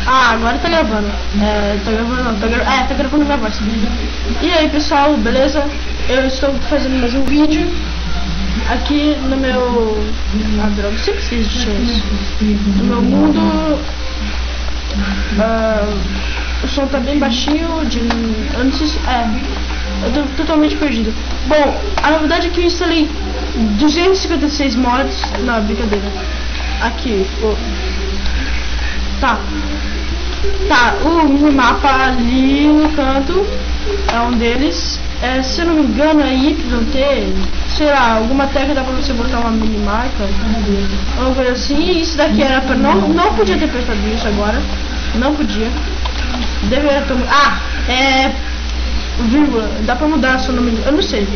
Ah, agora tá gravando. Tá gravando não, tá gravando minha voz. E aí pessoal, beleza? Eu estou fazendo mais um vídeo aqui no meu... Ah, droga, sempre fiz isso. No meu mundo. O som tá bem baixinho, eu não sei se... eu tô totalmente perdido. Bom, a novidade é que eu instalei 256 mods. Não, brincadeira. Aqui, Tá, o minimapa ali no canto é um deles. Se eu não me engano é YT, sei lá, alguma tecla dá pra você botar uma minimarca, alguma coisa assim. Isso daqui era pra... Não podia ter prestado isso agora. Não podia. Deveria ter... vírgula, dá pra mudar seu nome, eu não sei.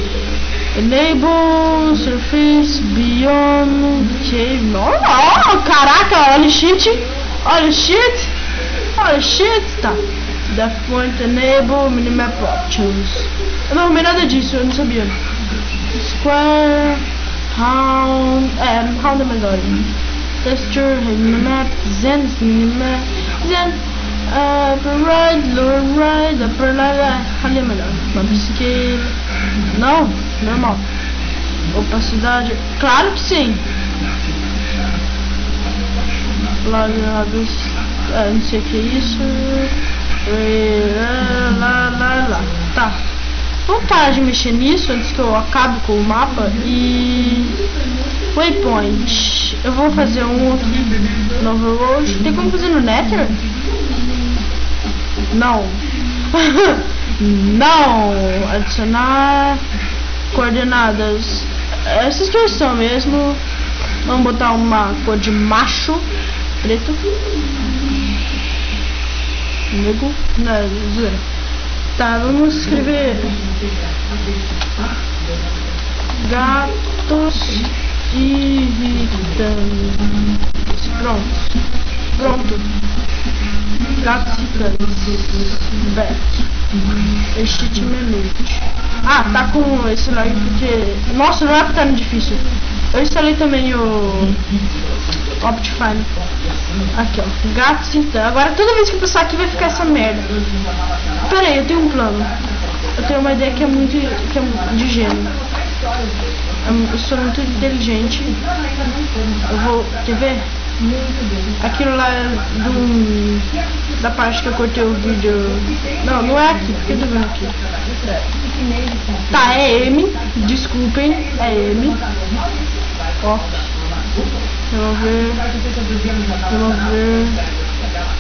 Enable Surface Beyond Cave. Oh, caraca, olha shit. Tá. Depth Point Enable Minimap Options. Eu não arrumei nada disso, eu não sabia. Square Round. Round é melhor. Texture, Minimap, Zen Minimap, Zen. Upper right, lower right, upper left, ali é melhor. Map scale. Não, normal. Opacidade, claro que sim. Lados, não sei o que é isso. Lá. Tá. Vamos parar de mexer nisso antes que eu acabe com o mapa. E waypoint. Eu vou fazer um aqui no Overworld. Tem como fazer no Nether? Não. Não. Adicionar coordenadas. Essas que são mesmo. Vamos botar uma cor de macho preto. Nego. Não, zoeira. Tá, vamos escrever gatos irritantes. Pronto. Gatos irritantes. Back. Este menu. Tá com esse like porque... Nossa, não é que tá difícil. Eu instalei também o Optifine. Aqui, ó. Gatos irritantes. Agora toda vez que eu passar aqui vai ficar essa merda. Pera aí, eu tenho um plano. Eu tenho uma ideia que é muito de gênio. Eu sou muito inteligente. Eu vou... Quer ver? Aquilo lá é da parte que eu cortei o vídeo. Não é aqui, porque eu tô vendo aqui. Tá, é M. Desculpem, é M. Ó. Remover.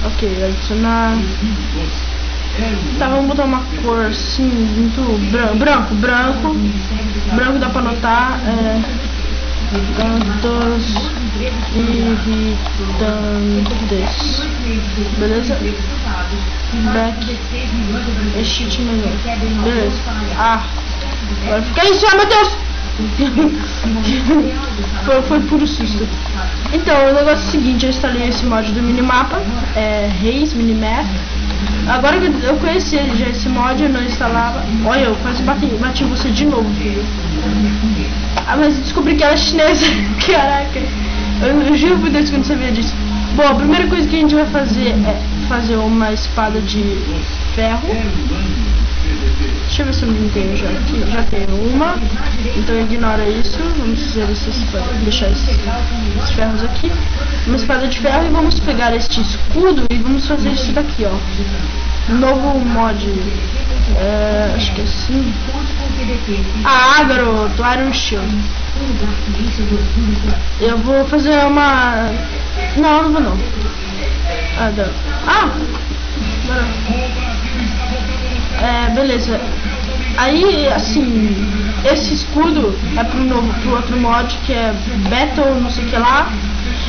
Ok, adicionar. Tá, vamos botar uma cor assim, muito branco dá pra notar. Gatos irritantes. Beleza? Back. Sheet melhor. Beleza. Agora fica isso, meu Deus! foi puro susto. Então, o negócio é o seguinte, eu instalei esse mod do minimapa, Reis Minimap. Agora que eu conheci já esse mod, eu não instalava. Olha, eu quase bati você de novo, filho. Mas descobri que ela é chinesa. Caraca, eu juro por Deus que eu não sabia disso. Bom, a primeira coisa que a gente vai fazer é fazer uma espada de ferro. Deixa eu ver se eu não tenho já aqui. Já tenho uma. Então ignora isso. Vamos fazer deixar esses ferros aqui. Uma espada de ferro e vamos pegar este escudo e vamos fazer isso daqui, ó. Novo mod. Acho que é assim. Garoto, Iron Shield. Eu vou fazer uma... Não vou não. Beleza. Aí, assim, esse escudo é pro outro mod que é Battle, não sei o que lá.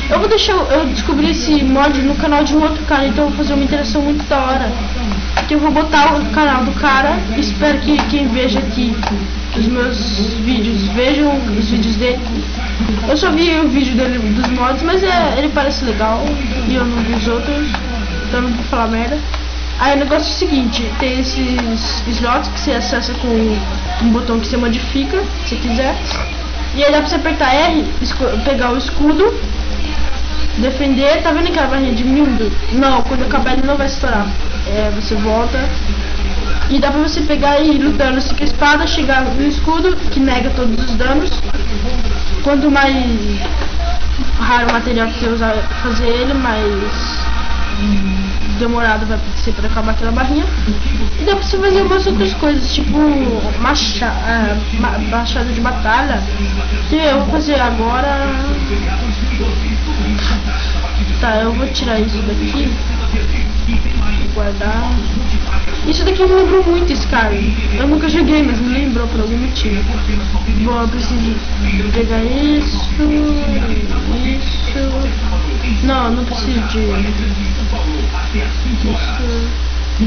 Eu descobri esse mod no canal de um outro cara, então eu vou fazer uma interação muito da hora. Que eu vou botar o canal do cara e espero que quem veja aqui os meus vídeos, vejam os vídeos dele. Eu só vi o vídeo dele dos mods, mas ele parece legal e eu não vi os outros, então não vou falar merda. Aí o negócio é o seguinte, tem esses slots que você acessa com um botão que você modifica, se quiser. E aí dá pra você apertar R, pegar o escudo defender. Tá vendo aquela barrinha de mundo? Não, quando acabar ele não vai estourar. Você volta. E dá pra você pegar e ir lutando assim com a espada, chegar no escudo, que nega todos os danos. Quanto mais raro o material que você usar pra fazer ele, mais demorado vai ser pra acabar aquela barrinha. E dá pra você fazer umas outras coisas, tipo machado de batalha, que eu vou fazer agora. Tá, eu vou tirar isso daqui, guardar. Isso daqui me lembrou muito Skyrim. Eu nunca joguei, mas me lembrou por algum motivo. Bom, eu preciso pegar isso. Não, não preciso de isso.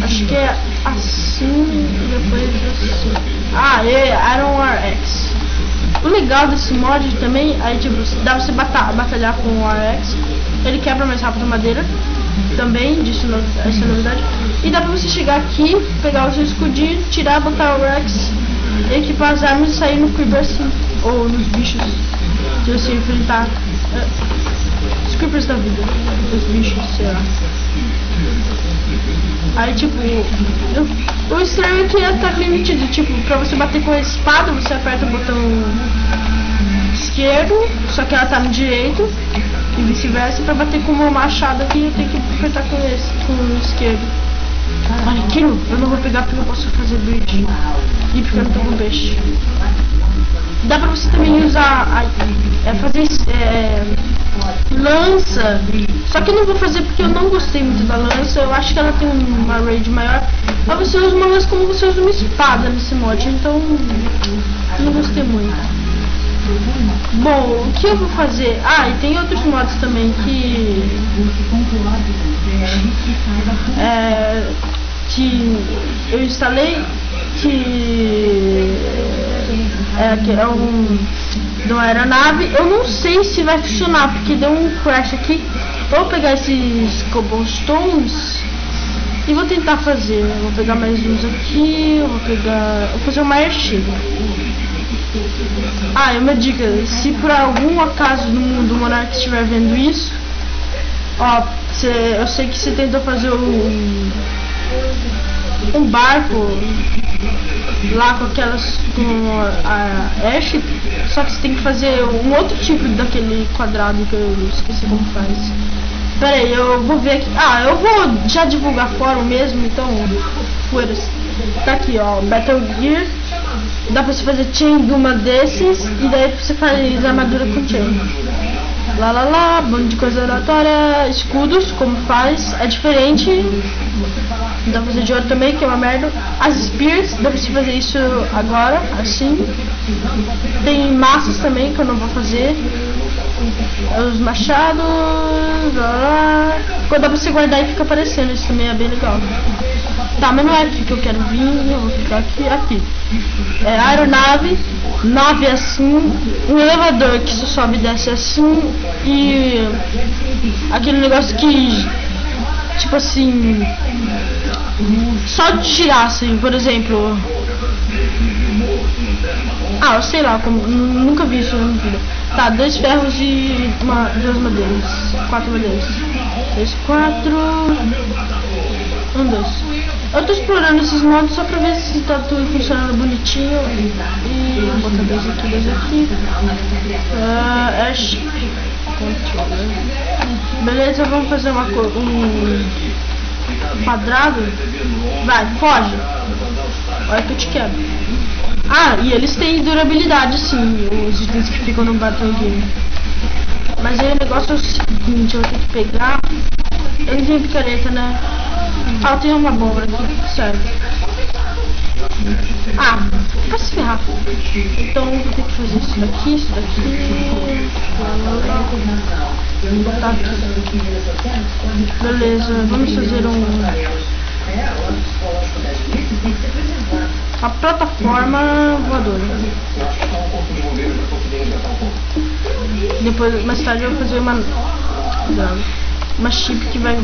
Acho que é assim e depois assim. Iron RX. O legal desse mod também, aí tipo, dá pra você batalhar com o RX. Ele quebra mais rápido a madeira. Também, essa novidade. E dá pra você chegar aqui, pegar o seu escudinho, tirar, botar o RX, equipar as armas e sair no creeper assim. Ou nos bichos que você enfrentar. Os creepers da vida. Os bichos, sei lá. Aí tipo, o estranho é que ela tá limitado. Tipo, pra você bater com a espada, você aperta o botão esquerdo, só que ela tá no direito. E vice-versa. Pra bater com uma machado aqui, eu tenho que apertar com o esquerdo. Olha aquilo, eu não vou pegar porque eu posso fazer bridge. E porque eu não tô com peixe. Dá pra você também usar fazer lança. Só que eu não vou fazer porque eu não gostei muito da lança. Eu acho que ela tem uma range maior. Mas você usa uma lança como você usa uma espada nesse mod. Então eu não gostei muito. Bom, o que eu vou fazer? E tem outros mods também que eu instalei, que é de uma aeronave. Eu não sei se vai funcionar porque deu um crash aqui. Vou pegar esses cobblestones e vou tentar fazer. Vou pegar mais uns aqui. Vou fazer uma airship. E uma dica, se por algum acaso no mundo o Monark estiver vendo isso, eu sei que você tentou fazer um barco lá com a airship, só que você tem que fazer um outro tipo daquele quadrado que eu esqueci como faz. Pera aí, eu vou ver aqui. Eu vou já divulgar fórum mesmo, então tá aqui, Battle Gear. Dá pra você fazer chain de uma desses e daí você faz armadura com chain. Bando de coisa aleatória. Escudos, como faz, é diferente. Dá pra fazer de ouro também, que é uma merda. As spears, dá pra você fazer isso agora, assim. Tem massas também que eu não vou fazer. Os machados, Quando dá pra você guardar e fica aparecendo, isso também é bem legal. Tá, mas não é aqui que eu quero vir, eu vou ficar aqui. Aeronave, nave assim, um elevador que você sobe e desce assim, e aquele negócio que, tipo assim, só de tirar assim, por exemplo. Eu sei lá, nunca vi isso na minha vida. Tá, 2 ferros e 2 madeiras. 4 madeiras. 3, 4. 1, 2. Eu tô explorando esses modos só pra ver se tá tudo funcionando bonitinho. E vou botar 2 aqui, 2 aqui. Controller. Beleza, vamos fazer um quadrado. Vai, foge. Olha que eu te quero. E eles têm durabilidade, sim, os itens que ficam no Battle Gear. Mas aí o negócio é o seguinte, eu vou ter que pegar. Eu não tenho picareta, né? Eu tenho uma abóbora aqui, sério. Vai se ferrar. Então eu vou ter que fazer isso daqui. Vou botar aqui. Beleza, vamos fazer a plataforma voadora. Depois, mais tarde, eu vou fazer uma chip que vai.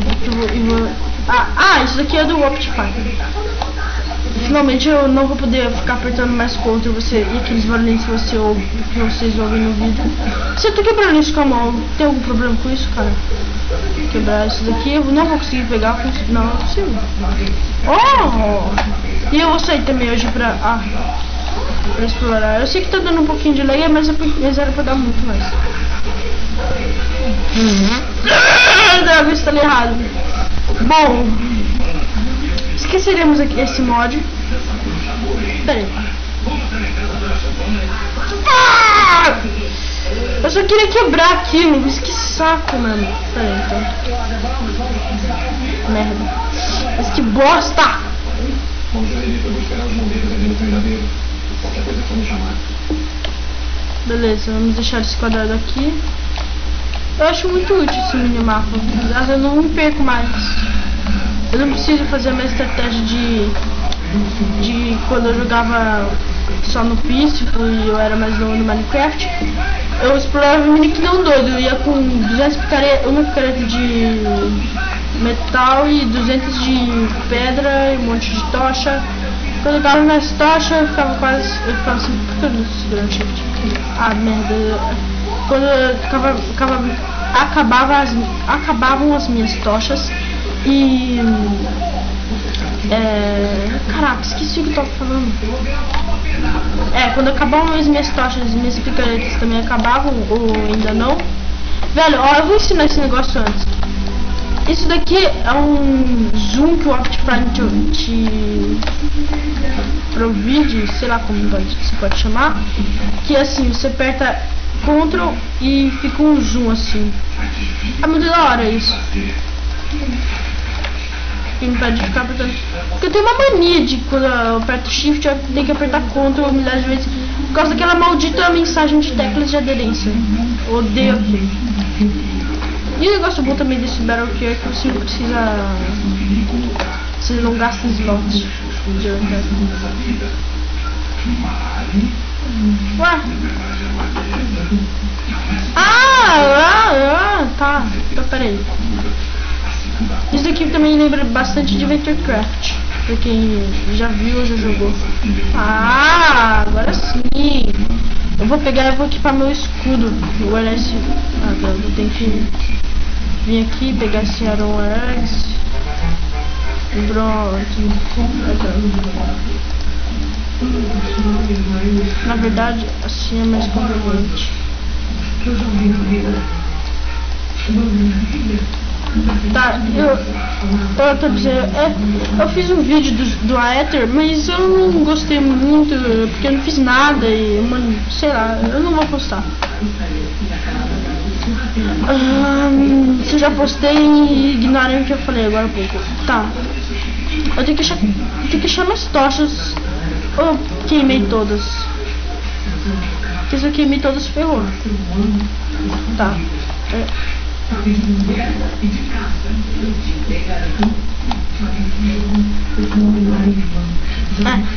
Isso daqui é do Optify. finalmente eu não vou poder ficar apertando mais contra você e aqueles barulhinhos que vocês ouvem no vídeo. Você tá quebrando isso com a mão? Tem algum problema com isso, cara? Quebrar isso daqui, eu não vou conseguir pegar. Não, não é possível. Oh! E eu vou sair também hoje pra explorar. Eu sei que tá dando um pouquinho de lag, mas era pra dar muito mais. Droga, isso tá errado. Bom, esqueceremos aqui esse mod. Pera aí. Eu só queria quebrar aquilo, mas que saco, mano. Pera aí, então. Merda. Mas que bosta! Beleza, vamos deixar esse quadrado aqui. Eu acho muito útil esse minimapa. Eu não me perco mais. Eu não preciso fazer a minha estratégia de quando eu jogava só no físico e eu era mais novo no Minecraft. Eu explorava o mini que não doido. Eu ia com 200 uma picareta de metal e 200 de pedra e um monte de tocha. Quando eu tava nas tochas eu ficava quase. Eu ficava assim, por que eu não segurando shift? Ah, merda. Quando eu acabavam as minhas tochas e. Caraca, esqueci o que eu tava falando. Quando acabavam as minhas tochas e minhas picaretas também acabavam, ou ainda não. Velho, ó, eu vou ensinar esse negócio antes. Isso daqui é um zoom que o Optifine te provide, sei lá como se pode chamar. Que assim, você aperta Ctrl e fica um zoom assim. É muito da hora isso. Que me impede de ficar apertando. Porque eu tenho uma mania de quando eu aperto Shift eu tenho que apertar Ctrl milhares de vezes por causa daquela maldita mensagem de teclas de aderência. Eu odeio aquilo. E o negócio bom também desse Battle Key é que você não precisa. Você não gasta slots. Ué? Tá. Então peraí. Isso daqui também lembra bastante de VectorCraft. Pra quem já viu ou já jogou. Agora sim. Eu vou pegar e vou equipar meu escudo. Vou guardar esse. Eu tenho que vir aqui, pegar esse Iron Axe. Pronto. Na verdade, assim é mais conveniente. Tá, eu tô dizendo, eu fiz um vídeo do Aether, mas eu não gostei muito, porque eu não fiz nada e, mano, sei lá, eu não vou postar. Se eu já postei, ignorem o que eu falei agora há pouco. Tá, eu tenho que achar minhas tochas. Eu queimei todas. Porque se eu queimei todas, ferrou. Tá.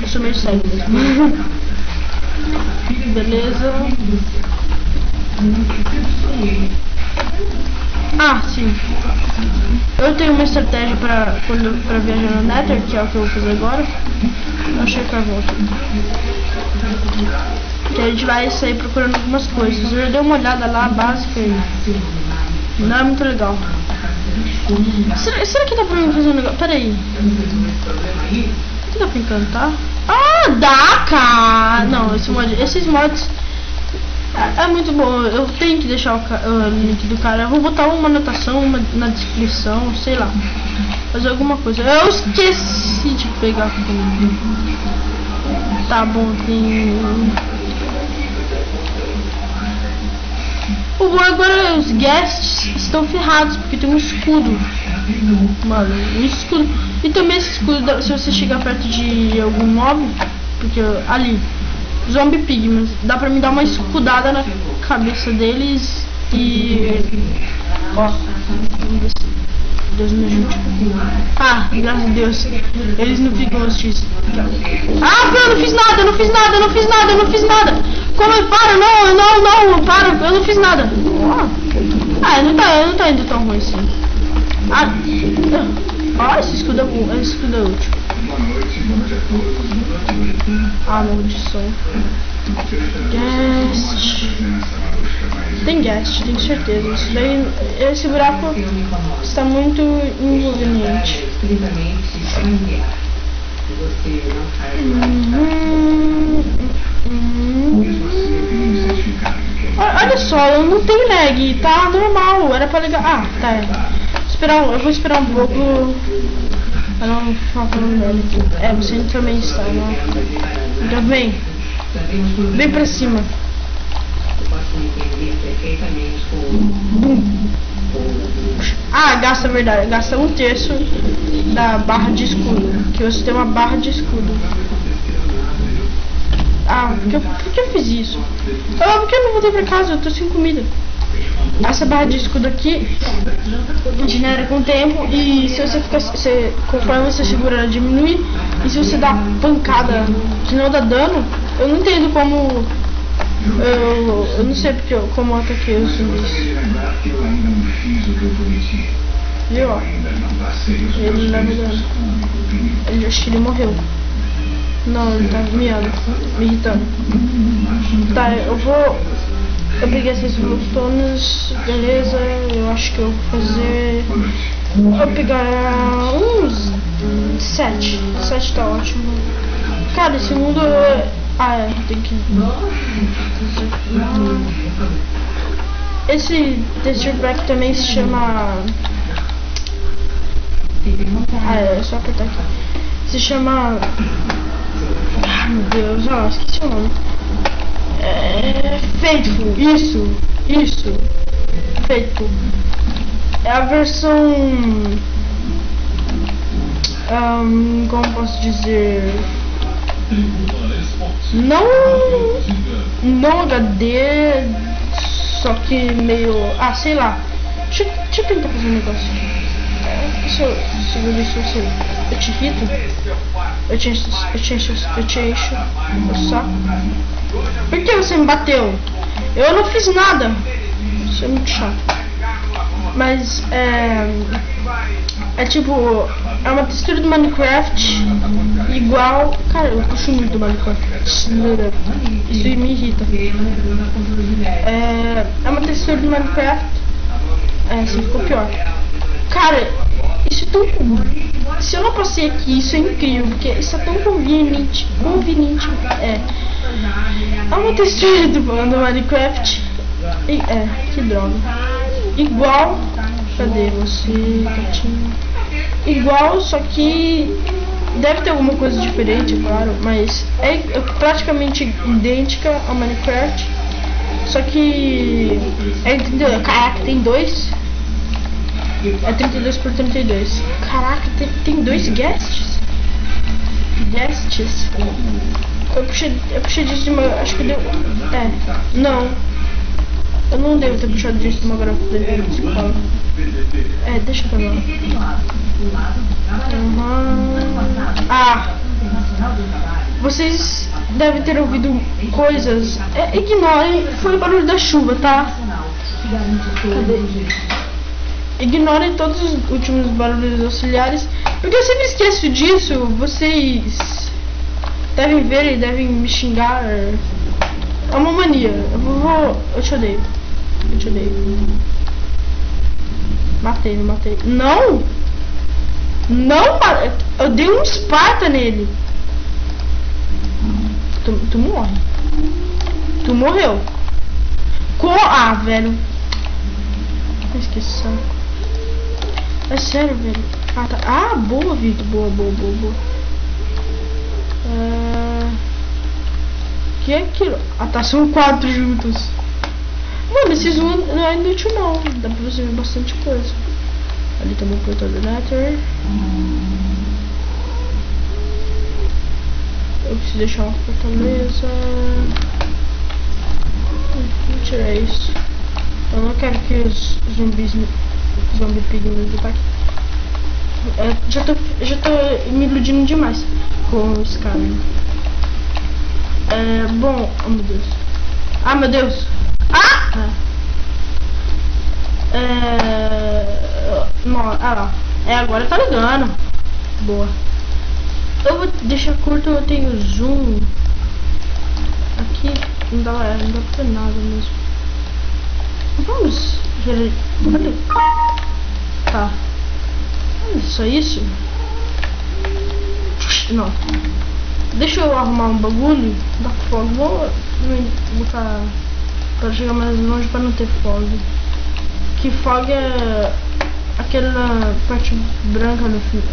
Eu sou meio cego mesmo. Beleza. Sim. Eu tenho uma estratégia pra viajar no Nether, que é o que eu vou fazer agora. Eu achei que eu volto. Que a gente vai sair procurando algumas coisas. Eu já dei uma olhada lá, básica e não é muito legal. Será que dá pra mim fazer um negócio? Pera aí. Dá pra encantar? Dá, cara! Não, esses mods é muito bom. Eu tenho que deixar o link do cara. Eu vou botar uma anotação na descrição, sei lá. Fazer alguma coisa. Eu esqueci de pegar comigo. Tá bom, tem. O bom agora os guests estão ferrados, porque tem um escudo. Mano, um escudo. E também esse escudo, se você chegar perto de algum mob, porque ali, zombie pigments, dá pra me dar uma escudada na cabeça deles e. Ó, Deus me ajude. Graças a Deus. Eles não ficam hostis. Eu não fiz nada. Como eu paro? Não, para, eu não fiz nada. Não tá indo tão ruim assim. Esse escudo é bom, esse escudo é útil. Ah, maldição. Guest. Tem guest, tenho certeza. Isso daí, esse buraco está muito inconveniente. Olha só, eu não tenho lag, tá normal, era pra ligar. Ah, tá. Eu vou esperar um pouco. Pra não ficar falando merda aqui. É, você também está, né? Então vem pra cima. Ah, gasta verdade, gasta 1/3 da barra de escudo. Que você tem uma barra de escudo. Ah, por que eu fiz isso? Ah, por que eu não voltei pra casa? Eu tô sem comida. Essa barra de escudo aqui genera com o tempo e se você ficar, conforme você segura ela diminui, e se você dá pancada que não dá dano, eu não entendo como eu não sei porque como eu ataquei os zumbis. Viu? Ele não leva dano. Ele, acho que ele morreu. Não, ele tá miando, me irritando. Tá, eu peguei esses botões, beleza, eu acho que eu vou fazer. Vou pegar uns 7. 7 tá ótimo. Cara, esse mundo tem que. Esse texture pack também se chama. É só apertar aqui. Se chama. Ah, meu Deus, esqueci o nome. Faithful, isso, Faithful. É a versão, como posso dizer, não HD, só que meio, sei lá. Deixa eu tentar fazer um negócio aqui. Se eu segurar isso, eu te irrito, eu te encho o saco. Por que você me bateu? Eu não fiz nada. Isso é muito chato. Mas é tipo, é uma textura do Minecraft igual. Cara, eu puxo muito do Minecraft. Isso me irrita. É uma textura do Minecraft. Assim ficou pior. Cara, isso é tão. Se eu não passei aqui, isso é incrível, porque isso é tão conveniente. É uma textura do Minecraft. Que droga. Igual. Cadê você, gatinho? Igual, só que deve ter alguma coisa diferente, claro, mas é praticamente idêntica ao Minecraft. Só que caraca, tem dois. É 32 por 32. Caraca, tem dois guests? Eu puxei disso de uma. Acho que deu. Não. Eu não devo ter puxado disso de uma garota da escola. Deixa pra lá. Vocês devem ter ouvido coisas. Ignorem, foi o barulho da chuva, tá? Cadê? Ignorem todos os últimos barulhos auxiliares, porque eu sempre esqueço disso. Vocês devem ver e devem me xingar. É uma mania. Eu te odeio. Matei. Não! Eu dei um Esparta nele. Tu morre. Tu morreu. Velho. Eu esqueci. É sério, velho. Boa, Vitor. Boa. Que é aquilo? Tá, são 4 juntos. Mano, esses não é inútil não. Dá pra você ver bastante coisa. Ali também o portal do Nether. Eu preciso deixar uma fortaleza. Vou tirar isso. Eu não quero que os zombie pigments do parque. Já tô me iludindo demais com esse cara. Bom, oh meu Deus. Meu Deus. Não, lá. Agora tá ligando. Boa. Eu vou deixar curto, eu tenho zoom. Aqui não dá pra ver nada mesmo. Vamos ver. Olha. Tá. Só isso? Não. Deixa eu arrumar um bagulho da fog. Vou botar pra chegar mais longe pra não ter fog. Que fog é aquela parte branca no final.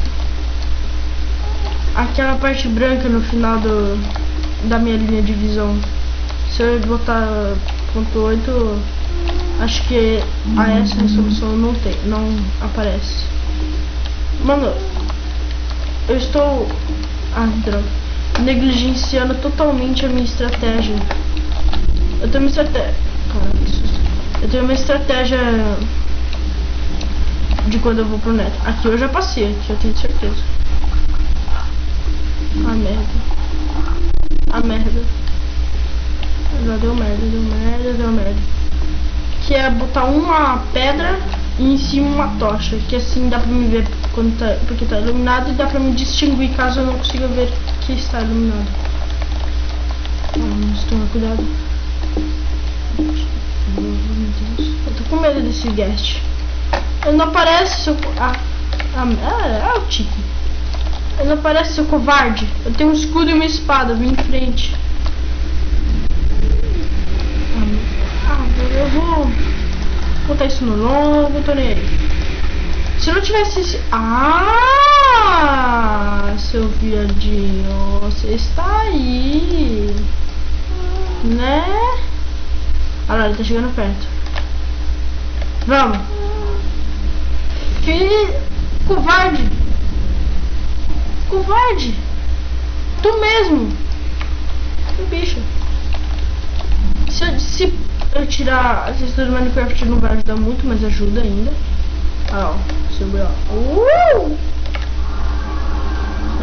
Aquela parte branca no final da minha linha de visão. Se eu botar .8, acho que a essa resolução não aparece. Mano, eu estou negligenciando totalmente a minha estratégia. Eu tenho uma estratégia. Caramba, que susto. Eu tenho uma estratégia de quando eu vou pro neto. Aqui eu já passei, aqui eu tenho certeza. Ah, merda. Ah, merda. Já deu merda. Que é botar uma pedra e em cima uma tocha. Que assim dá pra me ver quando porque tá iluminado e dá pra me distinguir caso eu não consiga ver que está iluminado. Vamos tomar cuidado. Meu Deus. Eu tô com medo desse guest. Ele não aparece, seu... é o Tico. Ele não aparece, seu covarde. Eu tenho um escudo e uma espada, vem em frente. Eu vou botar isso no longo, tô nem aí. Se não tivesse esse... seu viadinho, você está aí, né? Olha lá, ele tá chegando perto. Vamos. Que covarde. Covarde. Tu mesmo. Que bicho. Se eu tirar a textura do Minecraft não vai ajudar muito, mas ajuda ainda. Ah, ó, subiu, ó.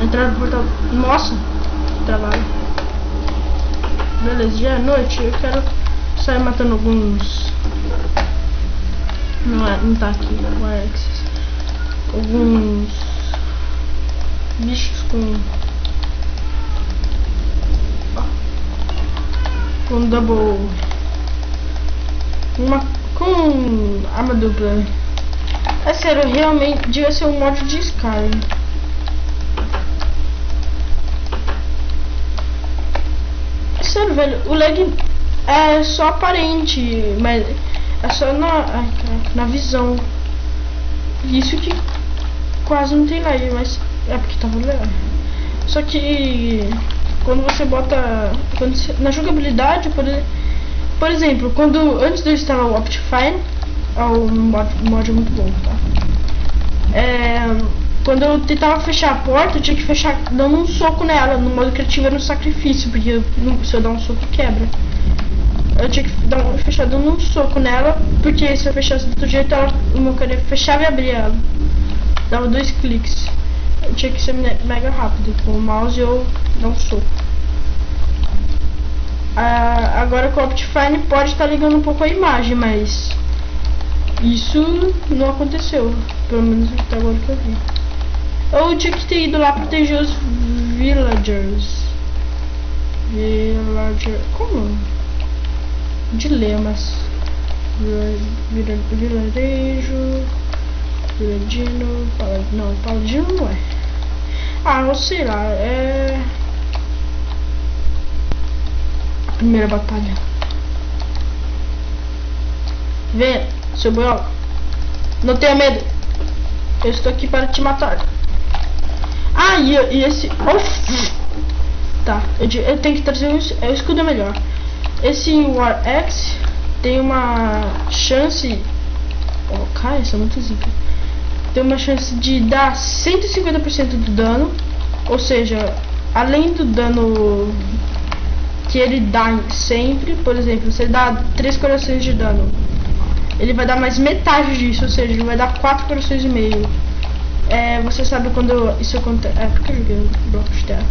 Entrar no portal. Nossa, que trabalho. Beleza, já é noite. Eu quero sair matando alguns. Não tá aqui. Alguns bichos com double. Com arma dupla. É sério, realmente devia ser um mod de Skyrim. É sério, velho, o lag é só aparente, mas é só na visão. Isso que quase não tem lag, mas é porque tava legal. Só que quando você bota na jogabilidade, por exemplo, antes de eu instalar o Optifine, o mod é muito bom, tá? Quando eu tentava fechar a porta, eu tinha que fechar dando um soco nela. No modo criativo era um sacrifício, porque se eu dar um soco quebra. Eu tinha que fechar dando um soco nela, porque se eu fechasse do outro jeito, o meu caneta fechava e abria ela. Dava 2 cliques. Eu tinha que ser mega rápido com o mouse e eu dar um soco. Agora com o Optifine pode estar ligando um pouco a imagem, mas isso não aconteceu, pelo menos até agora que eu vi. Eu tinha que ter ido lá proteger os villagers. Como? Dilemas. Vilarejo. Viladino. Não, paladino não é. Eu sei lá, é a primeira batalha. Venha, seu boiola. Não tenha medo. Eu estou aqui para te matar. E esse... Tá, eu tenho que trazer o escudo melhor. Esse War Axe tem uma chance... cara, isso é muito zica. Tem uma chance de dar 150% do dano. Ou seja, além do dano que ele dá sempre, por exemplo, se ele dá 3 corações de dano, ele vai dar mais metade disso, ou seja, ele vai dar 4 corações e meio. Você sabe quando isso acontece. Porque eu joguei um bloco de terra.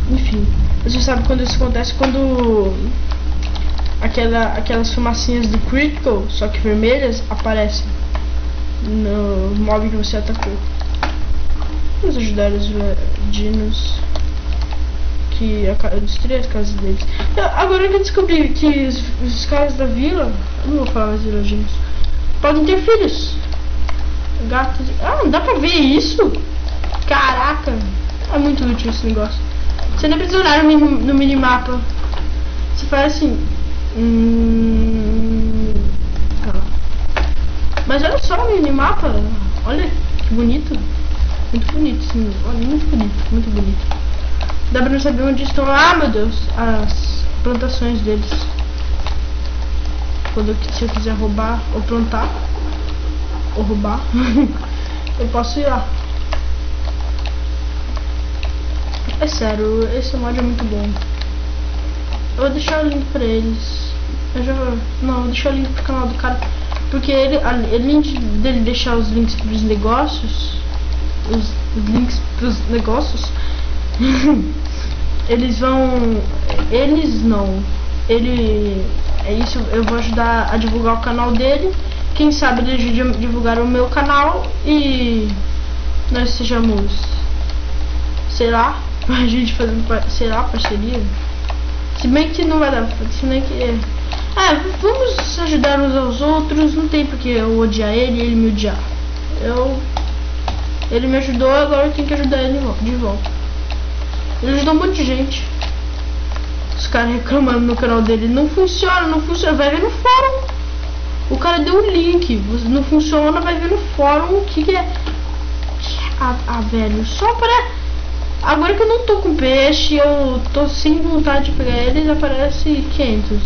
Enfim, você sabe quando isso acontece, quando aquelas fumacinhas do critical, só que vermelhas, aparecem no mob que você atacou. Vamos ajudar os ladinos. Que eu destruí as casas deles. Agora que eu descobri que os caras da vila, eu não vou falar mais de ladinos, podem ter filhos. Gatos. Ah, não dá pra ver isso? Caraca! É muito útil esse negócio. Você nem precisa olhar no minimapa. Você faz assim. Mas olha só o minimapa. Olha que bonito. Muito bonito, sim. Olha, muito bonito, muito bonito. Dá pra não saber onde estão. Ah, meu Deus, as plantações deles. Se eu quiser roubar ou plantar ou roubar, eu posso ir lá. É sério, esse mod é muito bom. Eu vou deixar o link pra eles. Não, vou deixar o link pro canal do cara. Porque além dele deixar os links pros negócios, os links pros negócios, é isso, eu vou ajudar a divulgar o canal dele. Quem sabe ele ajude a divulgar o meu canal e nós sejamos, sei lá, a gente fazendo, sei lá, parceria. Se bem que não vai dar, se bem que vamos ajudar uns aos outros. Não tem porque eu odiar ele e ele me odiar. Ele me ajudou, agora eu tenho que ajudar ele de volta. Ele ajudou um monte de gente. Os caras reclamando no canal dele. Não funciona, não funciona. Vai ver no fórum. O cara deu um link. Não funciona, vai ver no fórum o que é. Velho, só para. Agora que eu não tô com peixe, eu tô sem vontade de pegar eles, aparece 500.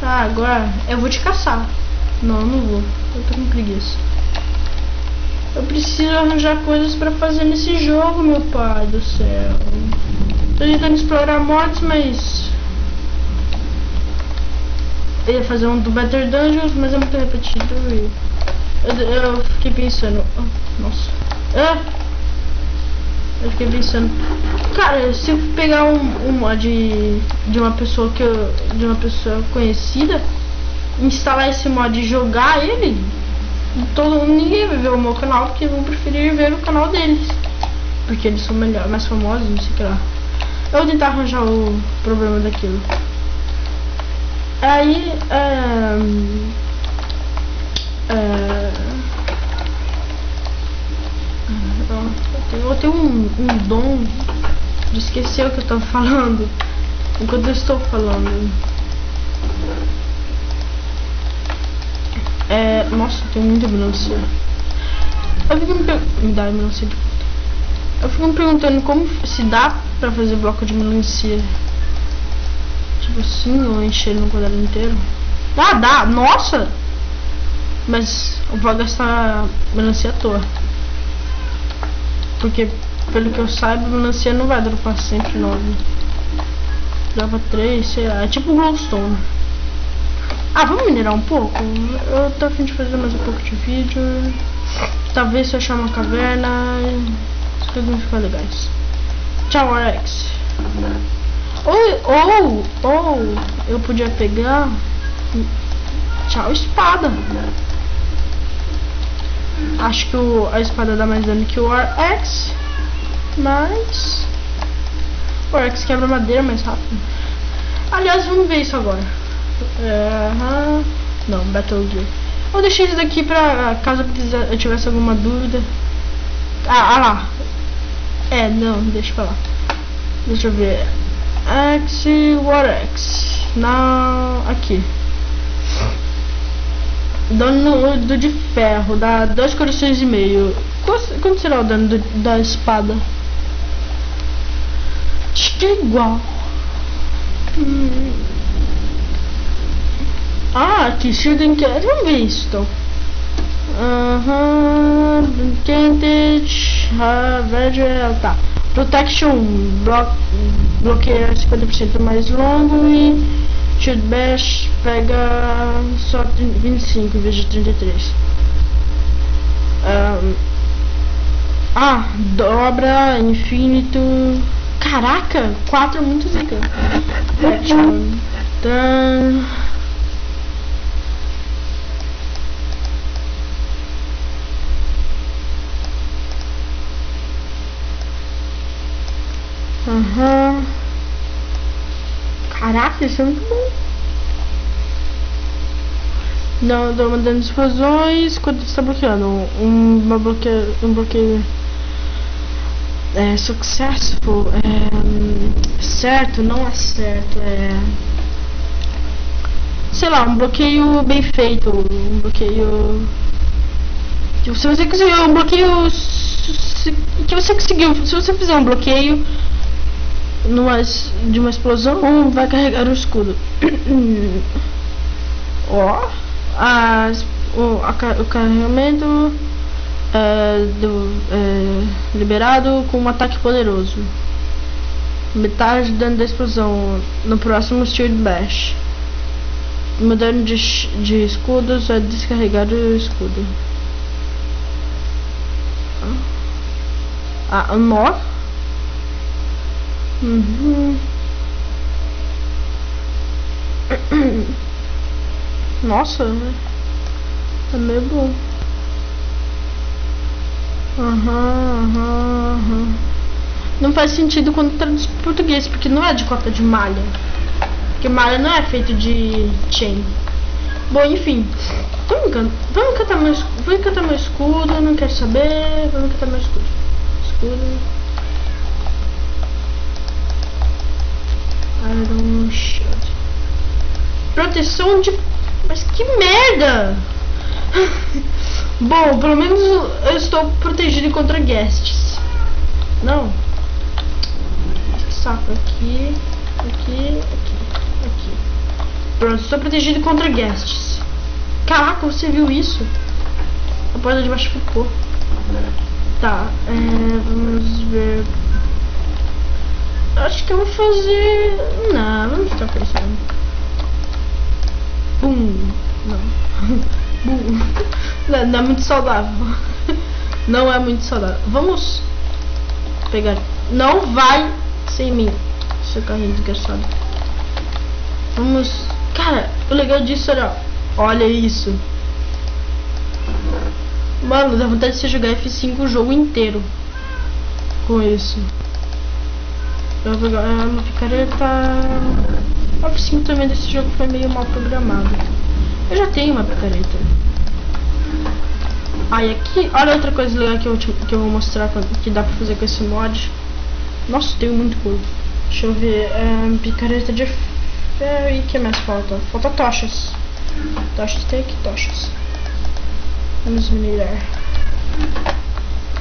Ah, agora eu vou te caçar. Não, não vou. Eu tô com preguiça. Eu preciso arranjar coisas pra fazer nesse jogo, meu pai do céu. Tô tentando explorar mods, mas eu ia fazer um do Better Dungeons, mas é muito repetido e eu fiquei pensando, nossa, eu fiquei pensando, cara, se eu pegar um mod de uma pessoa conhecida, instalar esse mod e jogar ele, ninguém vai ver o meu canal, porque vão preferir ver o canal deles, porque eles são mais famosos, não sei o que lá. Eu vou tentar arranjar o problema daquilo. Aí eu tenho um dom de esquecer o que eu tô falando enquanto eu estou falando. Nossa, tem muita melancia. Me dá melancia de volta. Eu fico me perguntando como se dá pra fazer bloco de melancia. Tipo assim, ou encher ele no quadrado inteiro. Ah, dá! Nossa! Mas eu vou gastar melancia à toa. Porque, pelo que eu saiba, melancia não vai dropar sempre 9. Dropa 3, sei lá. É tipo glowstone. Ah, vamos minerar um pouco? Eu tô a fim de fazer mais um pouco de vídeo. Talvez se eu achar uma caverna, as coisas vão ficar legais. Tchau, Alex. Eu podia pegar. Tchau, espada. Acho que a espada dá mais dano que o RX. Mas o RX quebra madeira mais rápido. Aliás, vamos ver isso agora. Não, Battle Gear. Eu deixei isso daqui pra caso eu tivesse alguma dúvida. Lá. Não, deixa pra lá. Deixa eu ver. War X. Não, aqui. Dano de ferro, dá 2 corações e meio. Quanto será o dano da espada? Acho que é igual. Aqui, Shielding Cat, vamos ver isso então. Cantage, tá. Protection, bloqueia 50% mais longo e Shield Bash pega só 25 em vez de 33. Dobra, infinito. Caraca, 4 é muito zica. Protection, Aham. Caraca, isso é muito bom. Não, tô mandando explosões quando está bloqueando. Um bloqueio successful. Certo, não é certo. Sei lá, um bloqueio bem feito. Um bloqueio. Se você conseguiu um bloqueio. Que você conseguiu. Se você fizer um bloqueio de uma explosão, vai carregar o escudo. Ó. O carregamento liberado com um ataque poderoso. Metade do dano da explosão no próximo Shield Bash. Mudando de escudos é descarregar o escudo. Um nó. Nossa, é meio bom. Não faz sentido quando traduz para português, porque não é de cota de malha. Porque malha não é feito de chain. Bom, enfim. Vamos cantar meu escudo, não quero saber. Vamos cantar meu escudo. Iron Shield. Proteção de... Mas que merda! Bom, pelo menos eu estou protegido contra guests. Não. Saco aqui. Pronto, estou protegido contra guests. Caraca, você viu isso? A porta de baixo ficou. Tá, vamos ver. Acho que eu vou fazer... Não, vamos ficar pensando. Não. Não é muito saudável. Não é muito saudável. Vamos pegar. Não vai sem mim, seu carrinho desgraçado. Vamos. Cara, o legal disso era... Olha isso. Mano, dá vontade de você jogar F5 o jogo inteiro com isso. Eu vou pegar uma picareta. O F5 também desse jogo foi meio mal programado. Eu já tenho uma picareta. E aqui, olha outra coisa legal que eu vou mostrar que dá pra fazer com esse mod. Nossa, tenho muito couro. Deixa eu ver. Picareta de ferro. E o que mais falta? Falta tochas. Tochas, tem aqui tochas. Vamos minerar.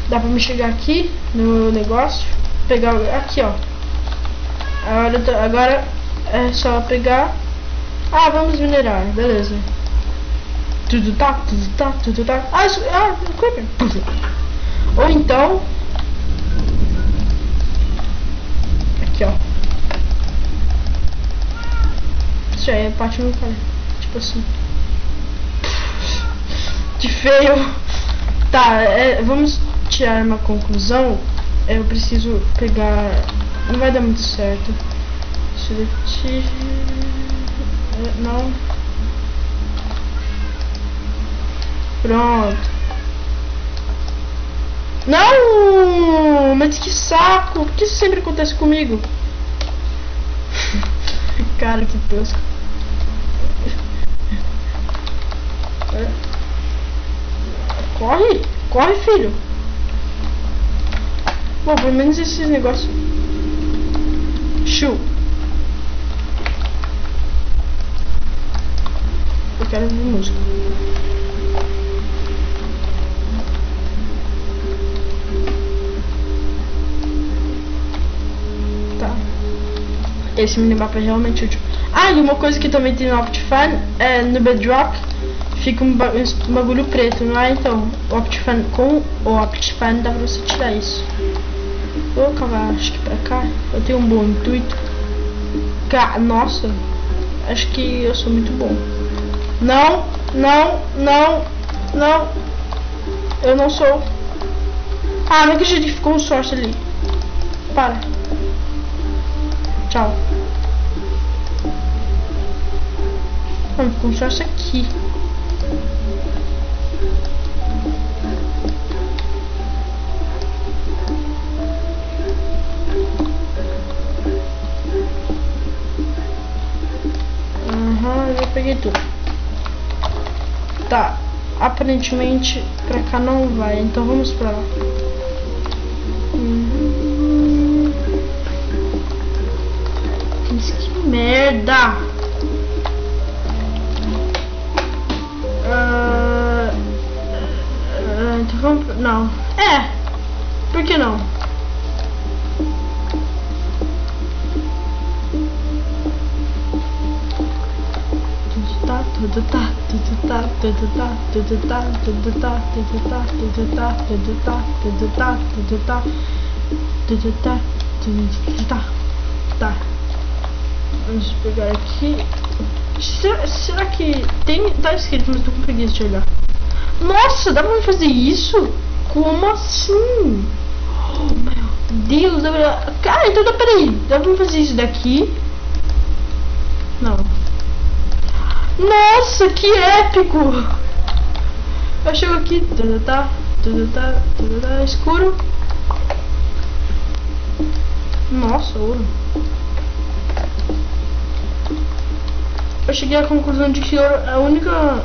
Dá pra me chegar aqui no negócio. Pegar aqui, ó. Agora é só pegar. Vamos minerar, beleza. Tudo tá. Creeper. Ou então aqui, ó. Isso aí é parte no cara. Tipo assim. Que feio. Tá, vamos tirar uma conclusão. Eu preciso pegar. Não vai dar muito certo. Select. Não. Pronto. Não! Mas que saco! Por que isso sempre acontece comigo? Cara, que tosco. Corre! Corre, filho! Bom, pelo menos esses negócios. Shoo! Eu quero ouvir música. Tá. Esse minimapa é realmente útil. E uma coisa que também tem no Optifine é no Bedrock fica um bagulho preto, não é? Então, com o Optifine dá pra você tirar isso. Vou cavar, acho que pra cá. Eu tenho um bom intuito. Nossa, acho que eu sou muito bom. Não. Eu não sou. Não acredito que ficou um source ali. Para. Tchau. Ficou um source aqui. Tá, aparentemente pra cá não vai, então vamos pra lá. Que merda! Então vamos... Não. Por que não? Tá. Vamos pegar aqui. Será que tem... Tá escrito, mas tô com preguiça de olhar. Nossa, dá pra fazer isso? Como assim? Oh, meu Deus, dá pra... Cara, então peraí. Dá pra fazer isso daqui? Não. Nossa, que épico! Eu chego aqui, tudo tá escuro. Nossa, ouro. Eu cheguei à conclusão de que ouro é a única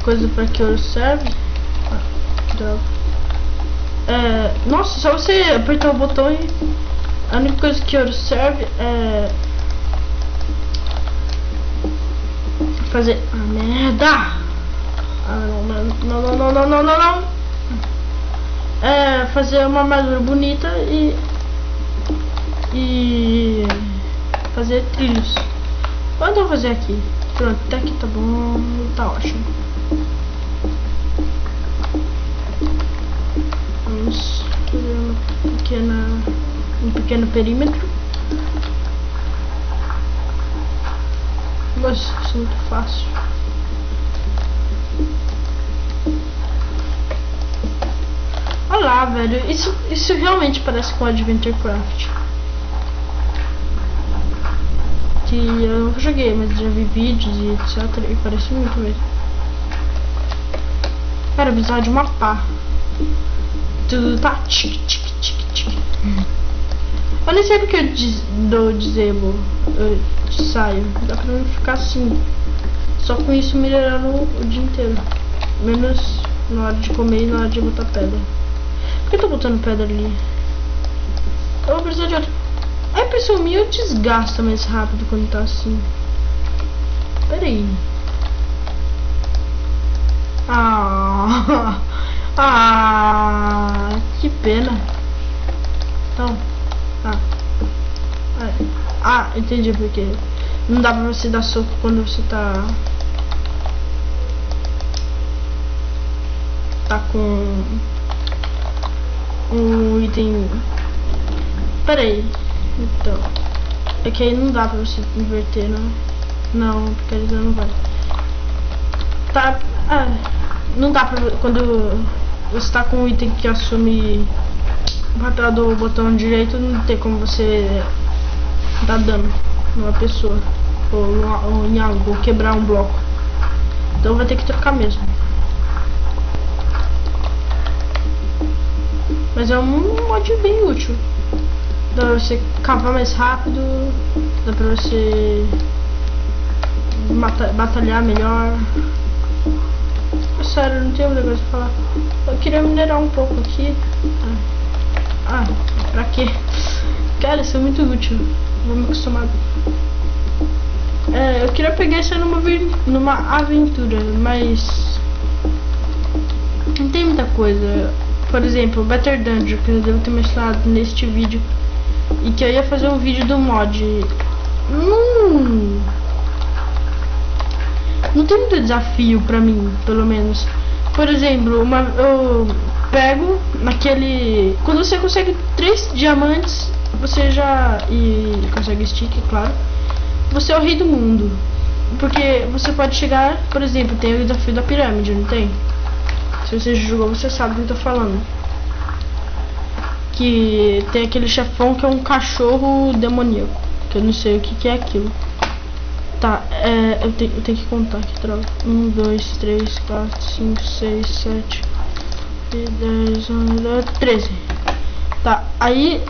coisa para que ouro serve. Nossa, só você apertar o botão e a única coisa que ouro serve é fazer merda. Não. É fazer uma armadura bonita e fazer trilhos. Quando eu vou fazer aqui? Pronto, até aqui tá bom, tá ótimo. Vamos fazer um pequeno perímetro. Nossa, isso é muito fácil. Olha lá, velho, isso realmente parece com Adventure Craft. Que eu nunca joguei, mas já vi vídeos e etc. E parece muito mesmo. Cara, eu precisava de uma pá. Tudo tá Eu nem sei porque eu dou disable. Eu saio. Dá pra ficar assim. Só com isso melhorando o dia inteiro. Menos na hora de comer e na hora de botar pedra. Por que eu tô botando pedra ali? Eu vou precisar de outra. A impressão minha desgasta mais rápido quando tá assim. Pera aí. Que pena. Então. Entendi porque não dá pra você dar soco quando você tá com um item. Pera aí. Então, é que aí não dá pra você inverter, não? Não, porque ele não vai. Tá, não dá pra... Quando você tá com um item que assume o papel do botão direito, não tem como você dar dano numa pessoa ou em algo, ou quebrar um bloco. Então vai ter que trocar mesmo. Mas é um mod bem útil. Dá pra você cavar mais rápido, dá pra você batalhar melhor. Sério, não tenho negócio pra falar. Eu queria minerar um pouco aqui. Pra quê? Cara, isso é muito útil. Vou me acostumar. Eu queria pegar isso numa aventura, mas não tem muita coisa. Por exemplo, Better Dungeon, que eu devo ter mencionado neste vídeo. E que eu ia fazer um vídeo do mod. Não tem muito desafio pra mim, pelo menos. Por exemplo, eu pego naquele... Quando você consegue 3 diamantes, você já... E consegue stick, claro. Você é o rei do mundo. Porque você pode chegar... Por exemplo, tem o desafio da pirâmide, não tem? Se você já jogou, você sabe do que eu tô falando. Que tem aquele chefão que é um cachorro demoníaco. Que eu não sei o que é aquilo. Tá, eu tenho que contar aqui, droga. 1, 2, 3, 4, 5, 6, 7, 10, 11, 13. Tá, aí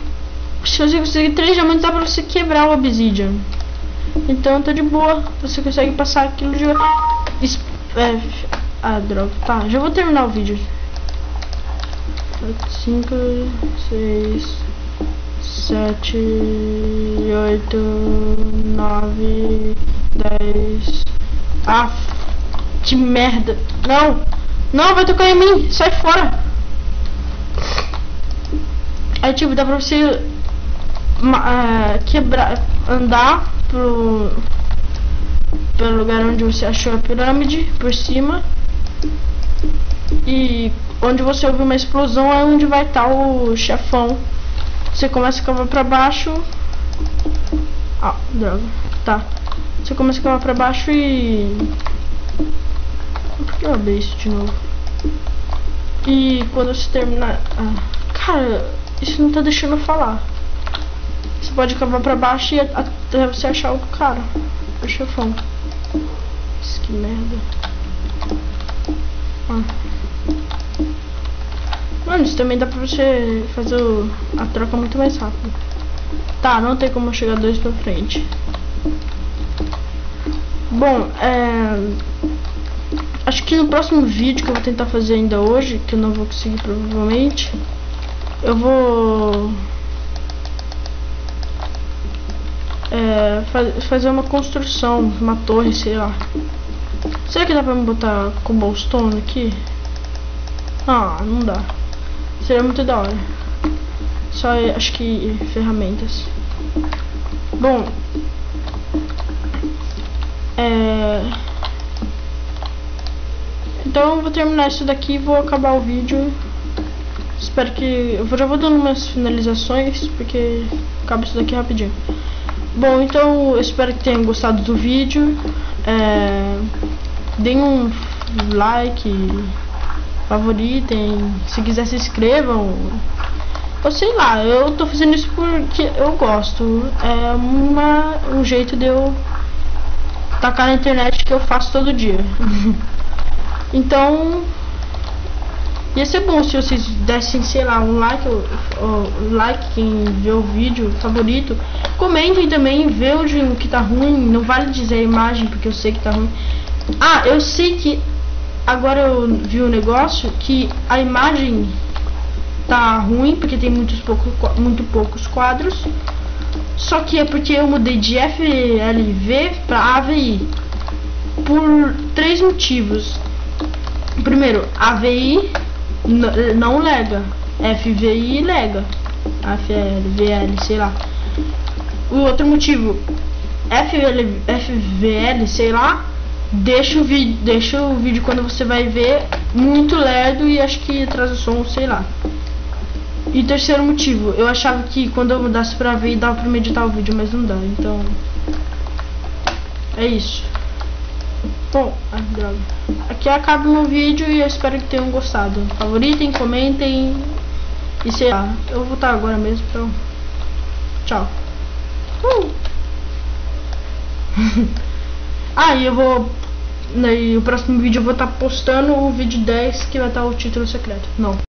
se você conseguir 3 diamantes, dá pra você quebrar o obsidian. Então tá de boa. Você consegue passar aquilo de... Ah, droga. Tá, já vou terminar o vídeo. 5, 6, 7, 8, 9, 10. Ah, que merda. Não, não, vai tocar em mim. Sai fora. Aí tipo, dá pra você quebrar, andar pelo lugar onde você achou a pirâmide, por cima. E onde você ouve uma explosão é onde vai estar o chefão. Você começa a cavar pra baixo. Ah, droga. Tá. Você começa a cavar pra baixo e... Por que eu abri isso de novo? E quando você terminar... cara, isso não tá deixando eu falar. Você pode cavar pra baixo e até você achar o cara, o chefão. Isso, que merda. Mano, isso também dá pra você fazer a troca muito mais rápido. Tá, não tem como chegar 2 pra frente. Bom, acho que no próximo vídeo que eu vou tentar fazer ainda hoje, que eu não vou conseguir provavelmente, eu vou fazer uma construção, uma torre, sei lá. Será que dá pra me botar cobblestone aqui? Ah, não dá. Seria muito da hora. Só acho que ferramentas. Bom, então eu vou terminar isso daqui e vou acabar o vídeo. Espero que... eu já vou dando umas finalizações, porque acaba isso daqui rapidinho. Bom, então eu espero que tenham gostado do vídeo. Deem um like, favoritem, se quiser se inscrevam. Ou sei lá, eu tô fazendo isso porque eu gosto. É um jeito de eu tacar na internet que eu faço todo dia. Então ia ser bom se vocês dessem, sei lá, um like quem vê o vídeo favorito. Comentem também, vejam o que tá ruim. Não vale dizer a imagem, porque eu sei que tá ruim. Ah, eu sei que agora eu vi um negócio que a imagem tá ruim porque tem muito poucos quadros. Só que é porque eu mudei de FLV para AVI por 3 motivos. Primeiro, AVI não lega, FVI lega, FLVL, sei lá. O outro motivo, FVL, sei lá, deixa o vídeo quando você vai ver muito lerdo e acho que atrasa o som, sei lá. E terceiro motivo, eu achava que quando eu mudasse pra ver dava pra me editar o vídeo, mas não dá, então é isso. Bom, droga. Aqui acaba o meu vídeo e eu espero que tenham gostado. Favoritem, comentem e sei lá, eu vou voltar agora mesmo, então tchau. E eu vou... no próximo vídeo eu vou estar postando o vídeo 10, que vai estar o título secreto. Não.